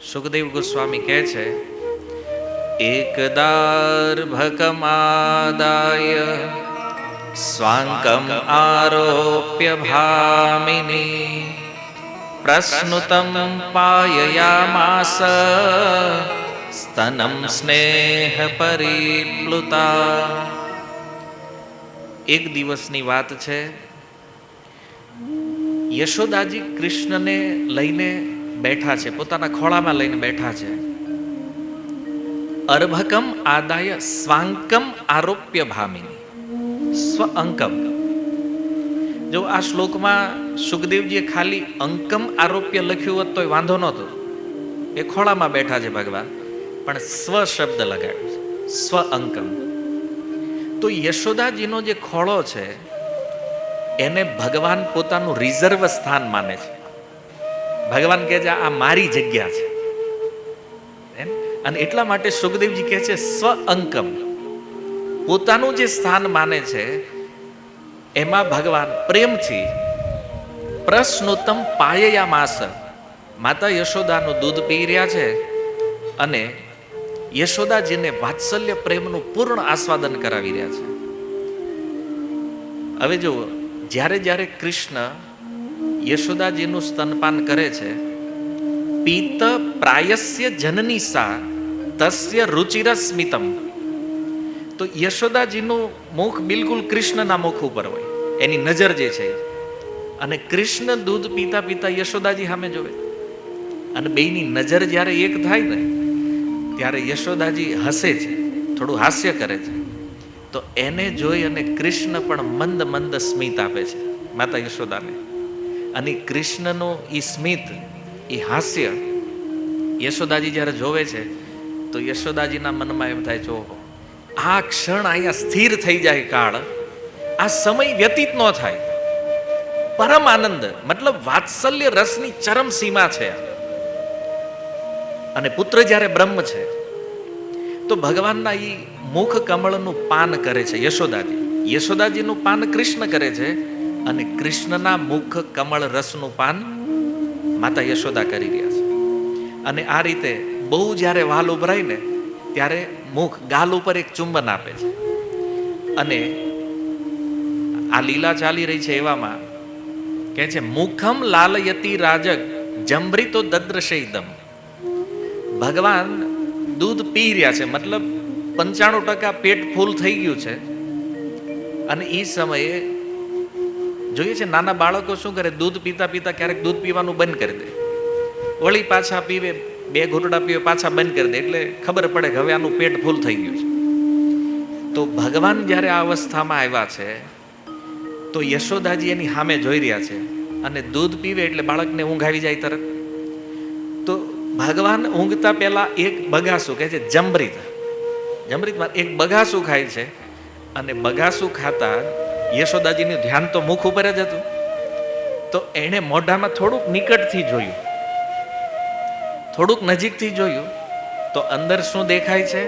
સુખદેવ ગોસ્વામી કહે છે, એકદાર્ભકમાદાય સ્વાંકમ આરોપ્ય ભામિની પ્રશ્નુતમ પાયયામાસ સ્તનમ સ્નેહ પરિપ્લુતા. એક દિવસની વાત છે. યશોદાજી કૃષ્ણને લઈને બેઠા છે, પોતાના ખોળામાં લઈને બેઠા છે. અર્ભકમ આદાય સ્વાંકમ આરોપ્ય ભામિની સ્વ અંકમ. જો આ શ્લોકમાં સુખદેવજીએ ખાલી અંકમ આરોપ્ય લખ્યું હોત તો વાંધો નહોતો, એ ખોળામાં બેઠા છે ભગવાન, પણ સ્વ શબ્દ લગાડ્યો છે, સ્વ અંકમ. તો યશોદાજીનો જે ખોળો છે એને ભગવાન પોતાનું રિઝર્વ સ્થાન માને છે. ભગવાન કહે છે આ મારી જગ્યા છે, અને એટલા માટે સુખદેવજી કહે છે સ્વ અંકમ, પોતાનું જે સ્થાન માને છે એમાં ભગવાન પ્રેમથી પ્રશ્નોત્તમ પાયયામાસ, માતા યશોદાનું દૂધ પી રહ્યા છે અને યશોદાજીને વાત્સલ્ય પ્રેમનું પૂર્ણ આસ્વાદન કરાવી રહ્યા છે. હવે જો જ્યારે જ્યારે કૃષ્ણ યશોદાજીનું સ્તનપાન કરે છે, પીત પ્રાયસ્ય જનની સા તસ્ય રુચિરસ્મિતમ, તો યશોદાજીનું મુખ બિલકુલ કૃષ્ણના મુખ ઉપર હોય, એની નજર જે છે, અને કૃષ્ણ દૂધ પીતા પીતા યશોદાજી સામે જોવે, અને બેયની નજર જ્યારે એક થાય ને ત્યારે યશોદાજી હસે છે, થોડું હાસ્ય કરે છે. તો એને જોઈ અને કૃષ્ણ પણ મંદ મંદ સ્મિત આપે છે માતા યશોદાને. અને કૃષ્ણનું એ સ્મિત, એ હાસ્ય યશોદાજી જ્યારે જોવે છે તો યશોદાજીના મનમાં એમ થાય છે, ઓહો, આ ક્ષણ અહીંયા સ્થિર થઈ જાય, કાળ આ સમય વ્યતીત ન થાય. પરમ આનંદ, મતલબ વાત્સલ્ય રસની ચરમ સીમા છે. અને પુત્ર જ્યારે બ્રહ્મ છે તો ભગવાનના એ મુખ કમળનું પાન કરે છે યશોદાજી. યશોદાજીનું પાન કૃષ્ણ કરે છે અને કૃષ્ણના મુખ કમળ રસનું પાન માતા યશોદા કરી રહ્યા છે. અને આ રીતે બહુ જ્યારે વાલ ઉભરાય ને ત્યારે મુખ ગાલ ઉપર એક ચુંબન આપે છે. અને આ લીલા ચાલી રહી છે એવામાં કહે છે, મુખમ લાલયતી રાજક જમૃતો દદ્રશૈદમ. ભગવાન દૂધ પી રહ્યા છે, મતલબ 95% પેટ ફૂલ થઈ ગયું છે. અને એ સમયે જોઈએ છે નાના બાળકો શું કરે, દૂધ પીતા પીતા ક્યારેક દૂધ પીવાનું બંધ કરી દે, વળી પાછા પીવે, 2 ઘૂંટડા પીવે, પાછા બંધ કરી દે, એટલે ખબર પડે કે હવે આનું પેટ ફૂલ થઈ ગયું છે. તો ભગવાન જ્યારે આ અવસ્થામાં આવ્યા છે તો યશોદાજી એની સામે જોઈ રહ્યા છે, અને દૂધ પીવે એટલે બાળકને ઊંઘ આવી જાય તરત. તો ભગવાન ઊંઘતા પહેલા એક બગાસું કહે છે જમૃત, જમૃતમાં એક બગાસું ખાય છે. અને બગાસું ખાતા યશોદાજીનું ધ્યાન તો મુખ ઉપર જ હતું, તો એણે મોઢામાં થોડુંક નિકટથી જોયું, થોડુંક નજીકથી જોયું, તો અંદર શું દેખાય છે,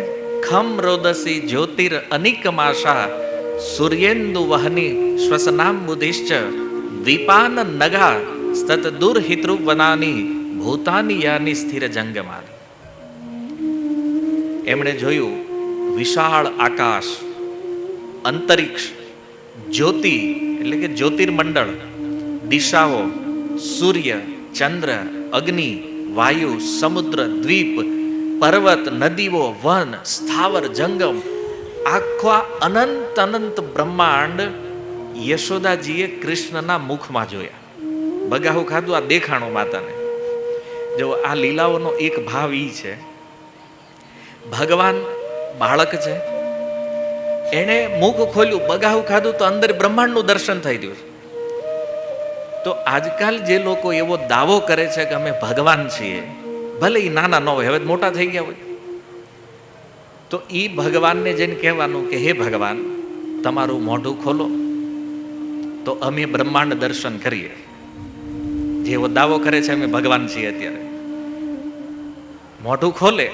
ખમ રોદસી જ્યોતિર અનિકમાશા સૂર્યેન્દુ વહની શ્વસનામ બુધિશ્ચ દ્વીપાન નગા સ્તત દુર્હિતૃપ વનાની ભૂતાની યાની સ્થિર જંગમાની. એમણે જોયું વિશાળ આકાશ, અંતરિક્ષ, જ્યોતિ એટલે કે જ્યોતિર્મંડળ, દિશાઓ, સૂર્ય, ચંદ્ર, અગ્નિ, વાયુ, સમુદ્ર, દ્વીપ, પર્વત, નદીઓ, વન, સ્થાવર, જંગમ, આખા અનંત અનંત બ્રહ્માંડ યશોદાજીએ કૃષ્ણના મુખમાં જોયા. બગાહું ખાધું, આ દેખાણું માતાને. જો આ લીલાઓનો એક ભાવ ઈ છે, ભગવાન બાળક છે, એણે મુખ ખોલ્યું, બગાહું ખાધું, તો અંદર બ્રહ્માંડનું દર્શન થઈ ગયું. તો આજકાલ જે લોકો એવો દાવો કરે છે કે અમે ભગવાન છીએ, ભલે એ નાના ન હોય, હવે મોટા થઈ ગયા હોય, તો એ ભગવાનને જઈને કહેવાનું કે હે ભગવાન, તમારું મોઢું ખોલો તો અમે બ્રહ્માંડ દર્શન કરીએ. જેવો દાવો કરે છે અમે ભગવાન છીએ, અત્યારે મોઢું ખોલે,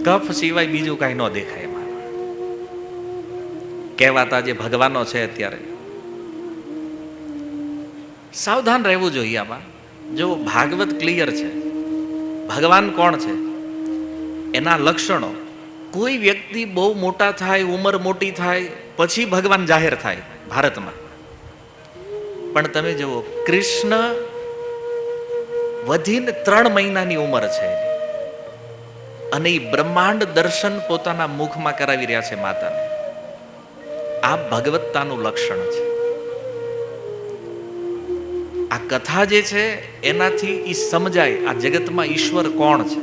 કફ સિવાય બીજું કાંઈ ન દેખાય. એમાં કહેવાતા જે ભગવાનો છે અત્યારે, સાવધાન રહેવું જોઈએ આમાં. જો ભાગવત ક્લિયર છે, ભગવાન કોણ છે, એના લક્ષણો. કોઈ વ્યક્તિ બહુ મોટા થાય, ઉંમર મોટી થાય, પછી ભગવાન જાહેર થાય ભારતમાં. પણ તમે જુઓ, કૃષ્ણ વધીને 3 મહિનાની ઉંમર છે અને એ બ્રહ્માંડ દર્શન પોતાના મુખમાં કરાવી રહ્યા છે માતાને. આ ભગવત્તાનું લક્ષણ છે. આ કથા જે છે એનાથી એ સમજાય આ જગતમાં ઈશ્વર કોણ છે,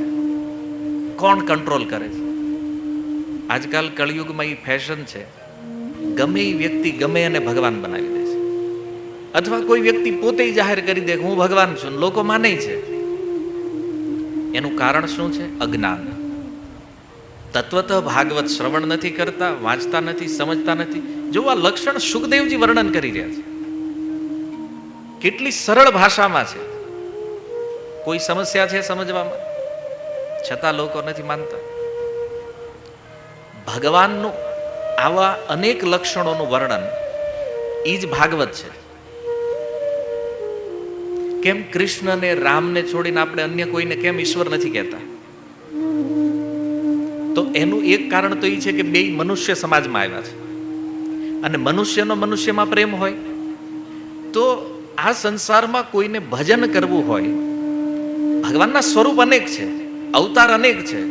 કોણ કંટ્રોલ કરે છે. આજકાલ કળિયુગમાં એ ફેશન છે, ગમે એ વ્યક્તિ ગમે એને ભગવાન બનાવી દે છે, અથવા કોઈ વ્યક્તિ પોતે જાહેર કરી દે કે હું ભગવાન છું, લોકો માને છે. એનું કારણ શું છે? અજ્ઞાન. તત્વતઃ ભાગવત શ્રવણ નથી કરતા, વાંચતા નથી, સમજતા નથી. જો આ લક્ષણ સુખદેવજી વર્ણન કરી રહ્યા છે, કેટલી સરળ ભાષામાં છે. કોઈ સમસ્યા છે સમજવામાં, છતાં લોકો નથી માનતા. ભગવાનનું આવા અનેક લક્ષણોનું વર્ણન એ જ ભાગવત છે. કેમ કૃષ્ણને, રામને છોડીને આપણે અન્ય કોઈને કેમ ઈશ્વર નથી કહેતા? તો એનું એક કારણ તો એ છે કે બે મનુષ્ય સમાજમાં આવ્યા છે, અને મનુષ્યનો મનુષ્યમાં પ્રેમ હોય તો આ સંસારમાં કોઈને ભજન કરવું હોય, ભગવાનના સ્વરૂપ અનેક છે, અવતાર અનેક છે,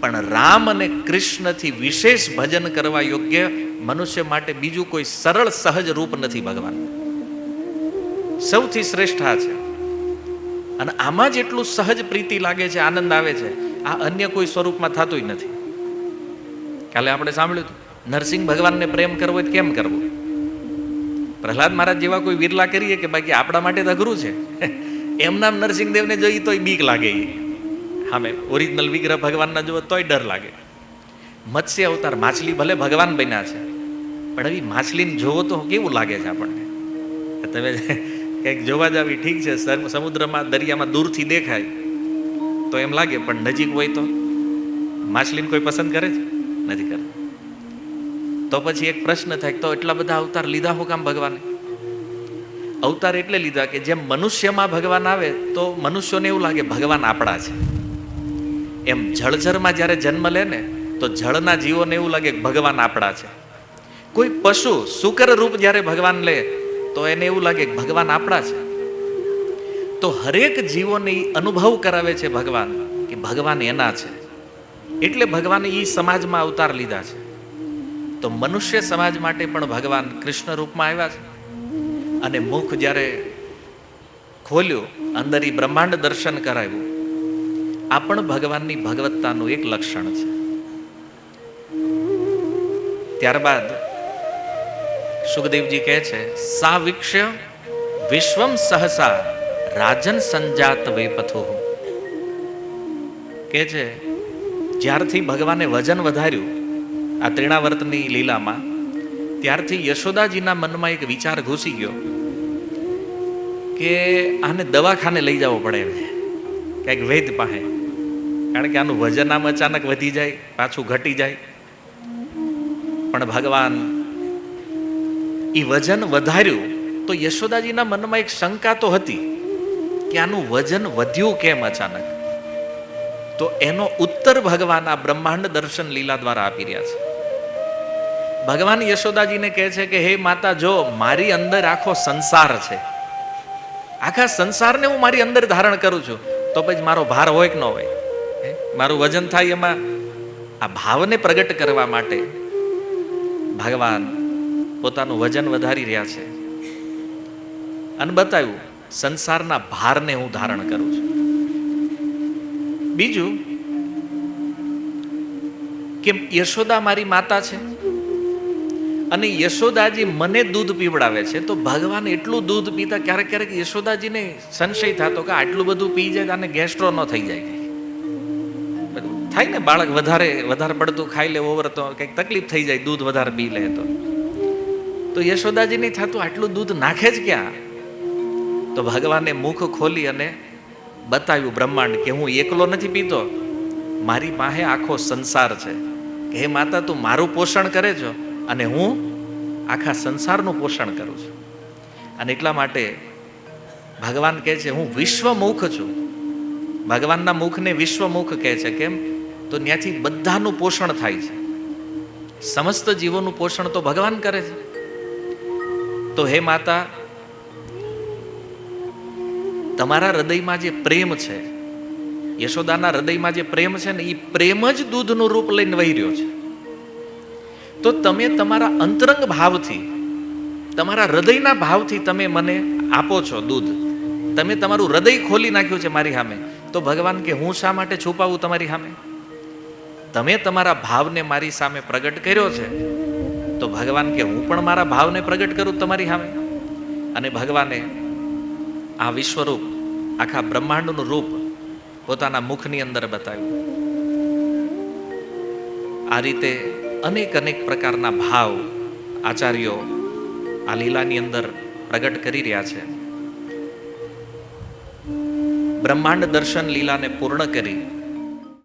પણ રામ અને કૃષ્ણથી વિશેષ ભજન કરવા યોગ્ય મનુષ્ય માટે બીજું કોઈ સરળ સહજ રૂપ નથી. ભગવાન સૌથી શ્રેષ્ઠ આ છે, અને આમાં જ એટલું સહજ પ્રીતિ લાગે છે, આનંદ આવે છે, આ અન્ય કોઈ સ્વરૂપમાં થતું નથી. કાલે આપણે સાંભળ્યું હતું, નરસિંહ ભગવાનને પ્રેમ કરવો હોય કેમ કરવો? પ્રહલાદ મહારાજ જેવા કોઈ વિરલા કરીએ કે બાકી આપણા માટે તો અઘરું છે. એમના નરસિંહદેવને જોઈએ તોય બીક લાગે. હા, ઓરિજિનલ વિગ્રહ ભગવાનના જોવો તોય ડર લાગે. મત્સ્ય અવતાર, માછલી ભલે ભગવાન બન્યા છે, પણ હવે માછલીને જોવો તો કેવું લાગે છે આપણને? તમે કંઈક જોવા જાવ ઠીક છે, સમુદ્રમાં, દરિયામાં દૂરથી દેખાય તો એમ લાગે, પણ નજીક હોય તો માછલીને કોઈ પસંદ કરે છે? નથી કરતા. તો પછી એક પ્રશ્ન થાય, તો એટલા બધા અવતાર લીધા હો કામ ભગવાને? અવતાર એટલે લીધા કે જેમ મનુષ્યમાં ભગવાન આવે તો મનુષ્યોને એવું લાગે ભગવાન આપણા છે. એમ જળચરમાં જ્યારે જન્મ લે ને તો જળના જીવોને એવું લાગે ભગવાન આપણા છે. કોઈ પશુ શુકર રૂપ જ્યારે ભગવાન લે તો એને એવું લાગે ભગવાન આપણા છે. તો હરેક જીવોને અનુભવ કરાવે છે ભગવાન કે ભગવાન એના છે. એટલે ભગવાને એ સમાજમાં અવતાર લીધા છે. તો મનુષ્ય સમાજ માટે પણ ભગવાન કૃષ્ણ રૂપમાં આવ્યા છે. અને મુખ જ્યારે ખોલ્યું, અંદર એ બ્રહ્માંડ દર્શન કરાવ્યું, આ પણ ભગવાનની ભગવત્તાનું એક લક્ષણ છે. ત્યારબાદ સુખદેવજી કહે છે, સા વીક્ષ્ય વિશ્વમ સહસા રાજન સંજાત વેપથો. કે છે જ્યારથી ભગવાને વજન વધાર્યું આ ત્રિણાવર્તની લીલામાં, ત્યારથી યશોદાજીના મનમાં એક વિચાર ઘૂસી ગયો કે આને દવાખાને લઈ જવો પડે ક્યાંક વૈદ્ય પાસે, કારણ કે આનું વજન આમ અચાનક વધી જાય, પાછું ઘટી જાય. પણ ભગવાન એ વજન વધાર્યું તો યશોદાજીના મનમાં એક શંકા તો હતી કે આનું વજન વધ્યું કેમ અચાનક? તો એનો ઉત્તર ભગવાન આ બ્રહ્માંડ દર્શન લીલા દ્વારા આપી રહ્યા છે. ભગવાન યશોદાજીને કહે છે કે હે માતા, જો મારી અંદર આખો સંસાર છે, આખા સંસારને હું મારી અંદર ધારણ કરું છું, તો પછી મારો ભાર હોય કે ન હોય? મારું વજન થાય એમાં આ ભાવને પ્રગટ કરવા માટે ભગવાન પોતાનું વજન વધારી રહ્યા છે અને બતાવ્યું સંસારના ભારને હું ધારણ કરું છું. બીજું કે યશોદા મારી માતા છે અને યશોદાજી મને દૂધ પીવડાવે છે, તો ભગવાન એટલું દૂધ પીતા ક્યારેક ક્યારેક યશોદાજીને સંશય થતો કે આટલું બધું પી જાય આને ગેસ્ટ્રો ન થઈ જાય. થાય ને, બાળક વધારે પડતું ખાઈ લે, ઓવર તો કંઈક તકલીફ થઈ જાય, દૂધ વધારે પી લે તો યશોદાજી નહીં થતું આટલું દૂધ નાખે જ ક્યાં? તો ભગવાને મુખ ખોલી અને બતાવ્યું બ્રહ્માંડ કે હું એકલો નથી પીતો, મારી પાસે આખો સંસાર છે. કે હે માતા, તું મારું પોષણ કરે છો અને હું આખા સંસારનું પોષણ કરું છું. અને એટલા માટે ભગવાન કહે છે હું વિશ્વમુખ છું. ભગવાનના મુખને વિશ્વમુખ કહે છે. કેમ? તો ત્યાંથી બધાનું પોષણ થાય છે. સમસ્ત જીવોનું પોષણ તો ભગવાન કરે છે. તો હે માતા, તમારા હૃદયમાં જે પ્રેમ છે, યશોદાના હૃદયમાં જે પ્રેમ છે ને, એ પ્રેમ જ દૂધનું રૂપ લઈને વહી રહ્યો છે. તો તમે તમારા અંતરંગ ભાવથી, તમારા હૃદયના ભાવથી તમે મને આપો છો દૂધ. તમે તમારું હૃદય ખોલી નાખ્યું છે મારી સામે. તો ભગવાન કે હું શા માટે છુપાવું તમારી સામે? તમે તમારા ભાવને મારી સામે પ્રગટ કર્યો છે, તો ભગવાન કે હું પણ મારા ભાવને પ્રગટ કરું તમારી સામે. અને ભગવાને આ વિશ્વરૂપ, આખા બ્રહ્માંડનું રૂપ પોતાના મુખની અંદર બતાવ્યું. આ રીતે અનેક અનેક પ્રકારના ભાવ આચાર્યો આ લીલાની અંદર પ્રગટ કરી રહ્યા છે. બ્રહ્માંડ દર્શન લીલાને પૂર્ણ કરી